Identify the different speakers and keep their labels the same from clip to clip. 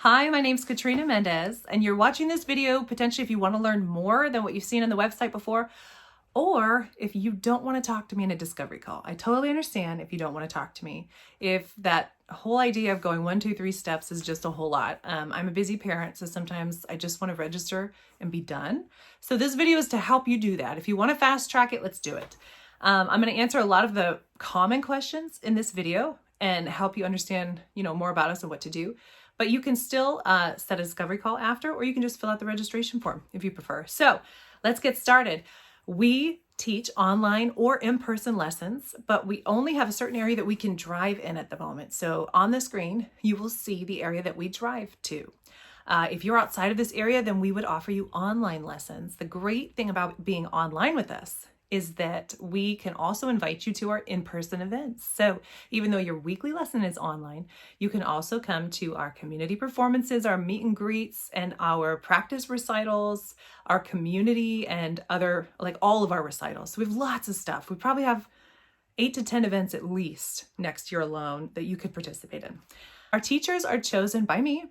Speaker 1: Hi, my name's Katrina Mendez, and you're watching this video potentially if you want to learn more than what you've seen on the website before, or if you don't want to talk to me in a discovery call. I totally understand if you don't want to talk to me. If that whole idea of going 1, 2, 3 steps is just a whole lot. I'm a busy parent, so sometimes I just want to register and be done. So this video is to help you do that. If you want to fast track it, let's do it. I'm going to answer a lot of the common questions in this video and help you understand, more about us and what to do. But you can still set a discovery call after, or you can just fill out the registration form if you prefer. So let's get started. We teach online or in-person lessons, but we only have a certain area that we can drive in at the moment. So on the screen, you will see the area that we drive to. If you're outside of this area, then we would offer you online lessons. The great thing about being online with us is that we can also invite you to our in-person events. So even though your weekly lesson is online, you can also come to our community performances, our meet and greets, and our practice recitals, our community, and all of our recitals. So we have lots of stuff. We probably have 8 to 10 events at least next year alone that you could participate in. Our teachers are chosen by me.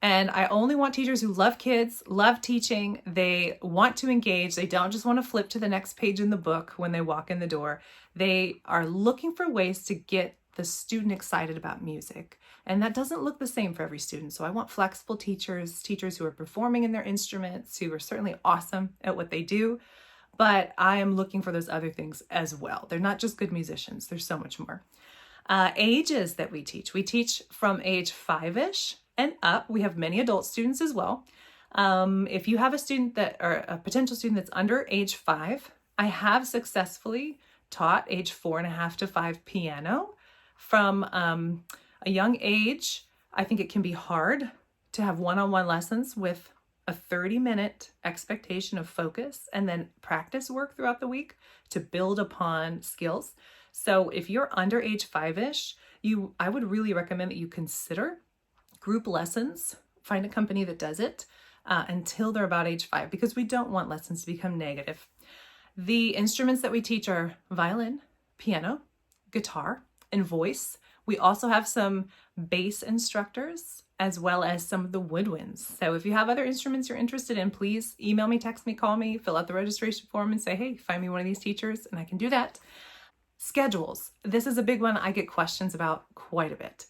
Speaker 1: And I only want teachers who love kids, love teaching, they want to engage, they don't just want to flip to the next page in the book when they walk in the door. They are looking for ways to get the student excited about music. And that doesn't look the same for every student. So I want flexible teachers who are performing in their instruments, who are certainly awesome at what they do. But I am looking for those other things as well. They're not just good musicians, there's so much more. Ages that we teach from age 5-ish and up. We have many adult students as well. If you have a potential student that's under age 5, I have successfully taught age 4.5 to 5 piano from a young age. I think it can be hard to have one-on-one lessons with a 30-minute expectation of focus and then practice work throughout the week to build upon skills. So if you're under age 5-ish, I would really recommend that you consider group lessons. Find a company that does it until they're about age 5, because we don't want lessons to become negative. The instruments that we teach are violin, piano, guitar, and voice. We also have some bass instructors as well as some of the woodwinds. So if you have other instruments you're interested in, please email me, text me, call me, fill out the registration form and say, hey, find me one of these teachers, and I can do that. Schedules. This is a big one I get questions about quite a bit.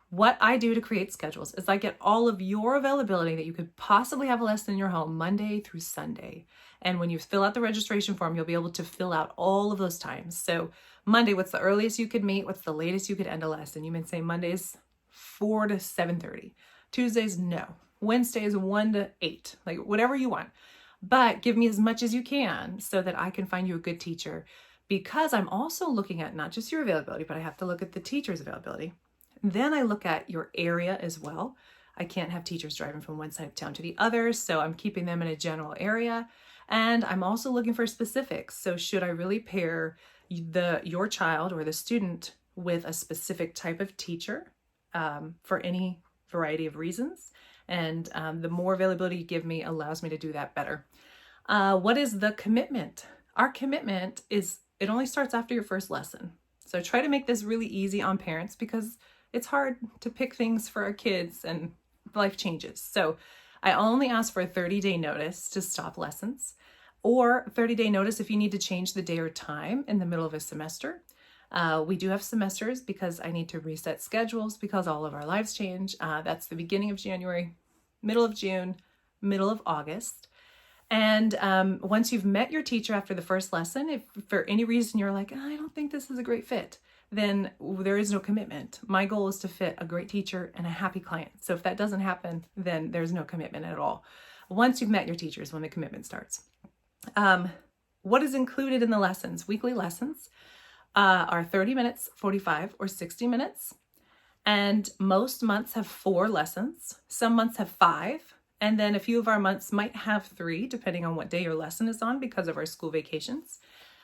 Speaker 1: What I do to create schedules is I get all of your availability that you could possibly have a lesson in your home Monday through Sunday. And when you fill out the registration form, you'll be able to fill out all of those times. So Monday, what's the earliest you could meet? What's the latest you could end a lesson? You may say Mondays 4 to 7:30. Tuesdays, no. Wednesdays 1 to 8, like whatever you want. But give me as much as you can so that I can find you a good teacher, because I'm also looking at not just your availability, but I have to look at the teacher's availability. Then I look at your area as well. I can't have teachers driving from one side of town to the other, so I'm keeping them in a general area. And I'm also looking for specifics. So should I really pair your child or the student with a specific type of teacher for any variety of reasons? And the more availability you give me allows me to do that better. What is the commitment? Our commitment is, it only starts after your first lesson. So try to make this really easy on parents, because it's hard to pick things for our kids and life changes. So I only ask for a 30-day notice to stop lessons, or 30-day notice if you need to change the day or time in the middle of a semester. We do have semesters because I need to reset schedules because all of our lives change. That's the beginning of January, middle of June, middle of August. And once you've met your teacher after the first lesson, if for any reason you're like, I don't think this is a great fit, then there is no commitment. My goal is to fit a great teacher and a happy client. So if that doesn't happen, then there's no commitment at all. Once you've met your teacher is when the commitment starts. What is included in the lessons? Weekly lessons are 30 minutes, 45, or 60 minutes. And most months have 4 lessons. Some months have 5. And then a few of our months might have 3, depending on what day your lesson is on because of our school vacations.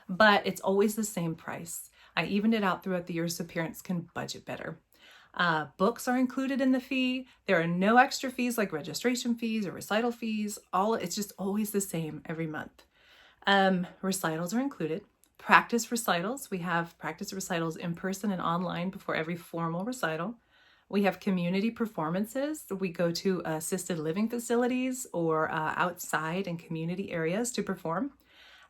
Speaker 1: But it's always the same price. I evened it out throughout the year so parents can budget better. Books are included in the fee. There are no extra fees like registration fees or recital fees. It's just always the same every month. Recitals are included. Practice recitals. We have practice recitals in person and online before every formal recital. We have community performances. We go to assisted living facilities or outside in community areas to perform.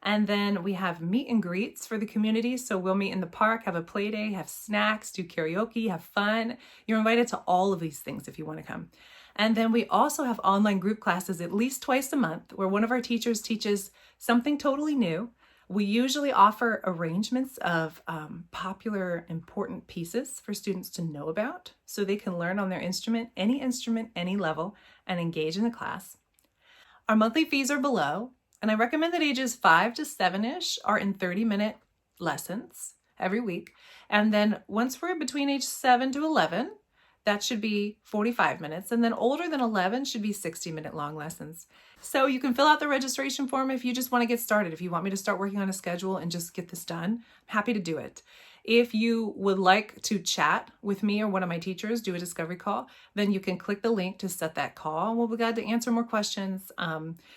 Speaker 1: And then we have meet and greets for the community. So we'll meet in the park, have a play day, have snacks, do karaoke, have fun. You're invited to all of these things if you want to come. And then we also have online group classes at least twice a month where one of our teachers teaches something totally new. We usually offer arrangements of popular, important pieces for students to know about so they can learn on their instrument, any level, and engage in the class. Our monthly fees are below, and I recommend that ages 5 to 7-ish are in 30-minute lessons every week. And then once we're between age 7 to 11, that should be 45 minutes. And then older than 11 should be 60-minute long lessons. So you can fill out the registration form if you just want to get started. If you want me to start working on a schedule and just get this done, I'm happy to do it. If you would like to chat with me or one of my teachers, do a discovery call, then you can click the link to set that call. And we'll be glad to answer more questions,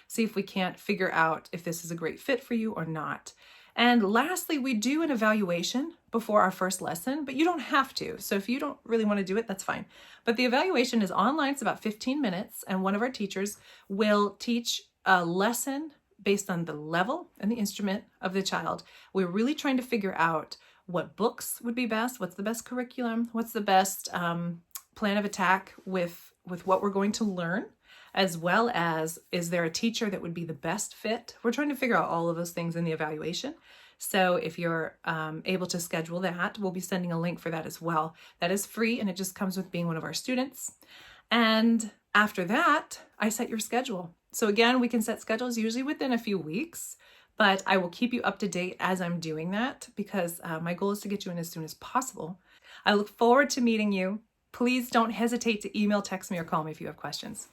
Speaker 1: see if we can't figure out if this is a great fit for you or not. And lastly, we do an evaluation before our first lesson, but you don't have to. So if you don't really want to do it, that's fine. But the evaluation is online. It's about 15 minutes, and one of our teachers will teach a lesson based on the level and the instrument of the child. We're really trying to figure out what books would be best, what's the best curriculum, what's the best plan of attack with what we're going to learn, as well as is there a teacher that would be the best fit. We're trying to figure out all of those things in the evaluation. So if you're able to schedule that, we'll be sending a link for that as well. That is free, and it just comes with being one of our students. And after that, I set your schedule. So again, we can set schedules usually within a few weeks, but I will keep you up to date as I'm doing that because my goal is to get you in as soon as possible. I look forward to meeting you. Please don't hesitate to email, text me, or call me if you have questions.